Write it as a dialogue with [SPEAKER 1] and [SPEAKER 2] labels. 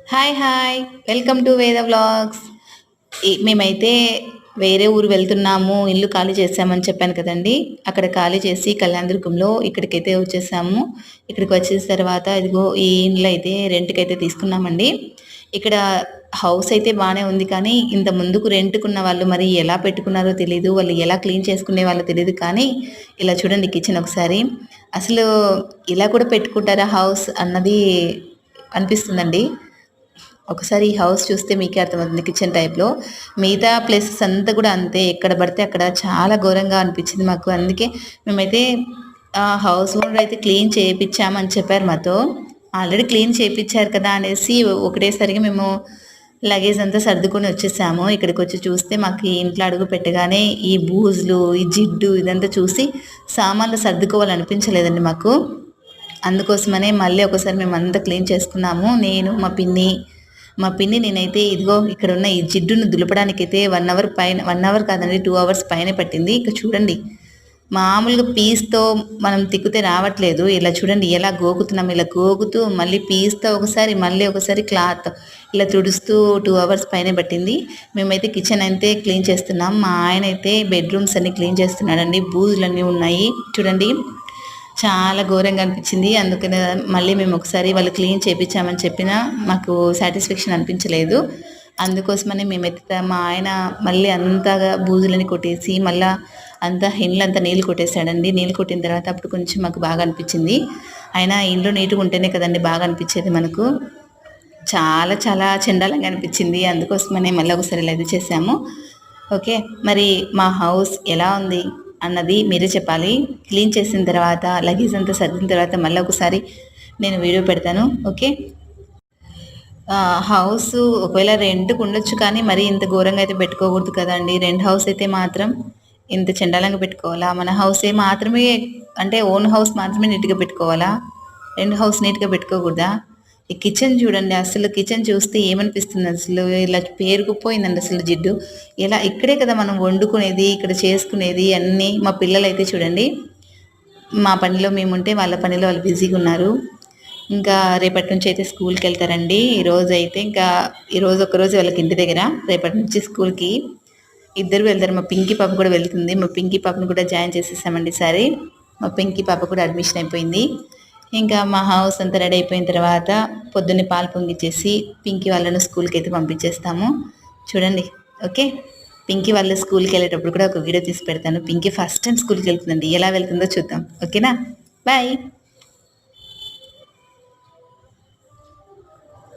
[SPEAKER 1] Hi hi welcome to వేద vlogs. మేమైతే వేరే ఊరు వెళ్తున్నాము, ఇల్లు ఖాళీ చేసామని చెప్పాను కదండి. అక్కడ ఖాళీ చేసి కళ్యాణదుర్గంలో ఇక్కడికైతే వచ్చేసాము. ఇక్కడికి వచ్చేసిన తర్వాత ఇదిగో ఈ ఇంట్లో అయితే రెంట్కి అయితే తీసుకున్నామండి. ఇక్కడ హౌస్ అయితే బాగానే ఉంది, కానీ ఇంత ముందుకు రెంట్కున్న వాళ్ళు మరి ఎలా పెట్టుకున్నారో తెలీదు, వాళ్ళు ఎలా క్లీన్ చేసుకునే వాళ్ళో తెలియదు. కానీ ఇలా చూడండి కిచెన్ ఒకసారి, అసలు ఇలా కూడా పెట్టుకుంటారా హౌస్ అన్నది అనిపిస్తుందండి. ఒకసారి ఈ హౌస్ చూస్తే మీకే అర్థమవుతుంది. కిచెన్ టైప్‌లో మిగతా ప్లేసెస్ అంతా కూడా అంతే, ఎక్కడ పడితే అక్కడ చాలా ఘోరంగా అనిపించింది మాకు. అందుకే మేమైతే హౌస్ ఓనర్ అయితే క్లీన్ చేపిచ్చామని చెప్పారు మాతో. ఆల్రెడీ క్లీన్ చేపిచ్చారు కదా అనేసి ఒకటేసారిగా మేము లగేజ్ అంతా సర్దుకొని వచ్చేసాము. ఇక్కడికొచ్చి చూస్తే మాకు ఈ ఇంట్లో అడుగు పెట్టగానే ఈ బూజులు, ఈ జిడ్డు ఇదంతా చూసి సామాన్లు సర్దుకోవాలనిపించలేదండి మాకు. అందుకోసమనే మళ్ళీ ఒకసారి మేమంతా క్లీన్ చేసుకున్నాము. నేను, మా పిన్ని నేనైతే ఇదిగో ఇక్కడున్న ఈ జిడ్డును దులపడానికైతే 1 అవర్ పైన, 1 అవర్ కాదండి 2 అవర్స్ పైనే పట్టింది. ఇక చూడండి, మామూలుగా పీస్‌తో మనం తిక్కితే రావట్లేదు. ఇలా చూడండి ఎలా గోకుతున్నాం. ఇలా గోకుతూ మళ్ళీ పీస్‌తో ఒకసారి, మళ్ళీ ఒకసారి క్లాత్ ఇలా తుడుస్తూ 2 అవర్స్ పైనే పట్టింది. మేమైతే కిచెన్ అయితే క్లీన్ చేస్తున్నాం. మా ఆయన అయితే బెడ్‌రూమ్స్ అన్నీ క్లీన్ చేస్తున్నాడండి. బూజులన్నీ ఉన్నాయి చూడండి. చాలా ఘోరంగా అనిపించింది. అందుకనే మళ్ళీ మేము ఒకసారి వాళ్ళు క్లీన్ చేపించామని చెప్పినా మాకు సాటిస్ఫాక్షన్ అనిపించలేదు. అందుకోసమని మేమైతే మా ఆయన మళ్ళీ అంతగా బూజులని కొట్టేసి మళ్ళా అంతా ఇండ్లంతా నీళ్ళు కొట్టేశాడండి. నీళ్ళు కొట్టిన తర్వాత అప్పుడు కొంచెం మాకు బాగా అనిపించింది. అయినా ఇంట్లో నీట్‌గా ఉంటేనే కదండీ బాగా అనిపించేది మనకు. చాలా చాలా చెండాలంగా అనిపించింది. అందుకోసమనే మళ్ళీ ఒకసారి ఇలా ఇది చేసాము. ఓకే. మరి మా హౌస్ ఎలా ఉంది అన్నది మీరే చెప్పాలి. క్లీన్ చేసిన తర్వాత లగేజ్ అంతా సర్దిన తర్వాత మళ్ళీ ఒకసారి నేను వీడియో పెడతాను. ఓకే. హౌస్ ఒకవేళ రెంట్‌కి ఉండొచ్చు, కానీ మరి ఇంత ఘోరంగా అయితే పెట్టుకోకూడదు కదండీ. రెంట్ హౌస్ అయితే మాత్రం ఇంత చెండాలంగా పెట్టుకోవాలా? మన హౌసే మాత్రమే, అంటే ఓన్ హౌస్ మాత్రమే నీట్‌గా పెట్టుకోవాలా? రెంట్ హౌస్ నీట్‌గా పెట్టుకోకూడదా? ఈ కిచెన్ చూడండి, అసలు కిచెన్ చూస్తే ఏమనిపిస్తుంది, అసలు ఇలా పేరుకుపోయిందండి అసలు జిడ్డు. ఇలా ఇక్కడే కదా మనం వండుకునేది, ఇక్కడ చేసుకునేది అన్నీ. మా పిల్లలైతే చూడండి, మా పనిలో మేముంటే వాళ్ళ పనిలో వాళ్ళు బిజీగా ఉన్నారు. ఇంకా రేపటి నుంచి అయితే స్కూల్కి వెళ్తారండి. ఈరోజు ఒక్కరోజు వాళ్ళకి ఇంటి దగ్గర, రేపటి నుంచి స్కూల్కి ఇద్దరు వెళ్తారు. మా పింకీ పాప కూడా వెళ్తుంది. మా పింకీ పాపను కూడా జాయిన్ చేసేసామండి ఈసారి. మా పింకీ పాప కూడా అడ్మిషన్ అయిపోయింది. ఇంకా మా హౌస్ అంతా రెడీ అయిపోయిన తర్వాత పొద్దున్నే పాలు పొంగిచ్చేసి పింకీ వాళ్ళను స్కూల్కి అయితే పంపించేస్తాము. చూడండి. ఓకే. పింకీ వాళ్ళ స్కూల్కి వెళ్ళేటప్పుడు కూడా ఒక వీడియో తీసి పెడతాను. పింకీ ఫస్ట్ టైం స్కూల్కి వెళ్తుందండి, ఎలా వెళ్తుందో చూద్దాం. ఓకేనా. బాయ్.